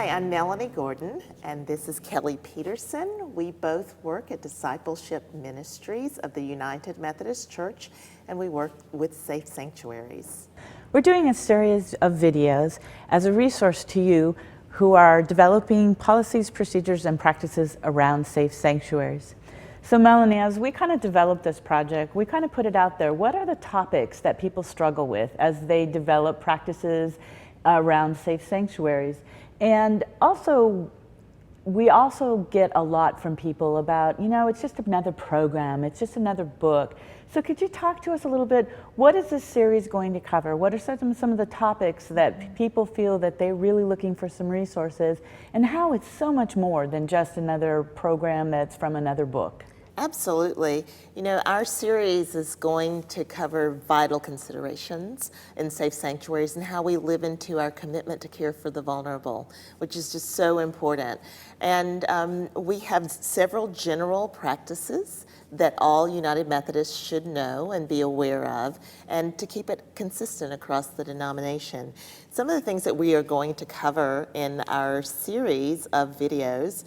Hi, I'm Melanie Gordon, and this is Kelly Peterson. We both work at Discipleship Ministries of the United Methodist Church, and we work with Safe Sanctuaries. We're doing a series of videos as a resource to you who are developing policies, procedures, and practices around safe sanctuaries. So Melanie, as we kind of developed this project, we kind of put it out there. What are the topics that people struggle with as they develop practices around safe sanctuaries? And also, we also get a lot from people about, it's just another program, it's just another book. So could you talk to us a little bit, what is this series going to cover? What are some of the topics that people feel that they're really looking for some resources, and how it's so much more than just another program that's from another book? Absolutely. Our series is going to cover vital considerations in safe sanctuaries and how we live into our commitment to care for the vulnerable, which is just so important. And we have several general practices that all United Methodists should know and be aware of, and to keep it consistent across the denomination. Some of the things that we are going to cover in our series of videos,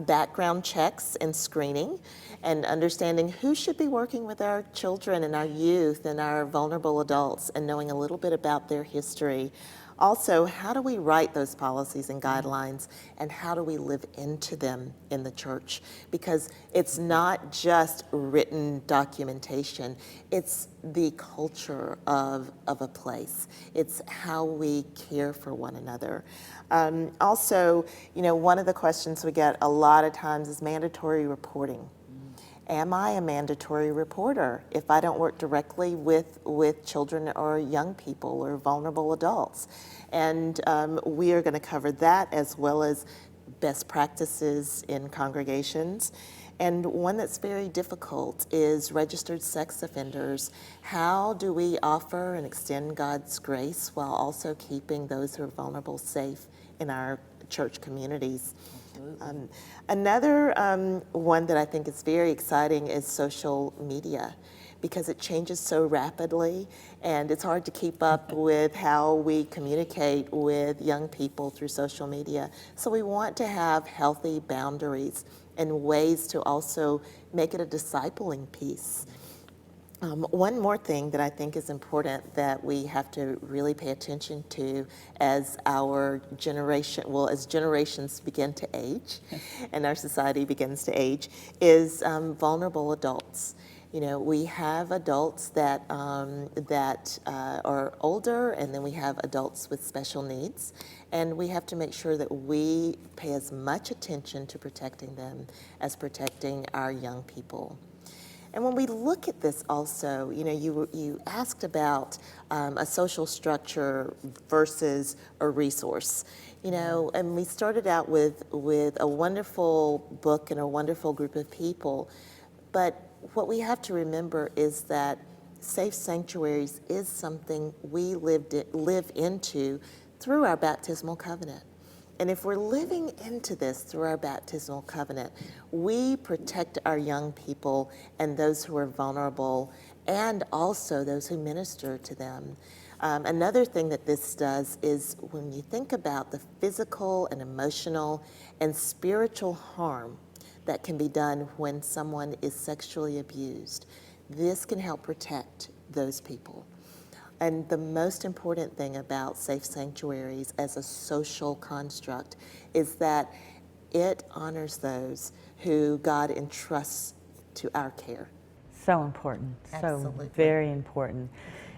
background checks and screening, and understanding who should be working with our children and our youth and our vulnerable adults, and knowing a little bit about their history. Also, how do we write those policies and guidelines, and how do we live into them in the church? Because it's not just written documentation, it's the culture of a place. It's how we care for one another. Also, one of the questions we get a lot of times is mandatory reporting. Am I a mandatory reporter if I don't work directly with children or young people or vulnerable adults? And we are going to cover that, as well as best practices in congregations. And one that's very difficult is registered sex offenders. How do we offer and extend God's grace while also keeping those who are vulnerable safe in our church communities? Another one that I think is very exciting is social media, because it changes so rapidly, and it's hard to keep up with how we communicate with young people through social media. So we want to have healthy boundaries and ways to also make it a discipling piece. One more thing that I think is important that we have to really pay attention to as our generation, as generations begin to age and our society begins to age, is vulnerable adults. We have adults that are older, and then we have adults with special needs, and we have to make sure that we pay as much attention to protecting them as protecting our young people. And when we look at this also, you asked about a social structure versus a resource, and we started out with a wonderful book and a wonderful group of people. But what we have to remember is that safe sanctuaries is something we live into through our baptismal covenant. And if we're living into this through our baptismal covenant, we protect our young people and those who are vulnerable, and also those who minister to them. Another thing that this does is, when you think about the physical and emotional and spiritual harm that can be done when someone is sexually abused, this can help protect those people. And the most important thing about safe sanctuaries as a social construct is that it honors those who God entrusts to our care. So important. Absolutely. So very important.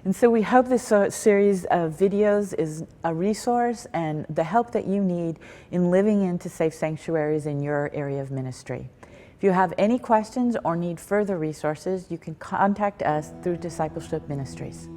And so we hope this series of videos is a resource and the help that you need in living into safe sanctuaries in your area of ministry. If you have any questions or need further resources, you can contact us through Discipleship Ministries.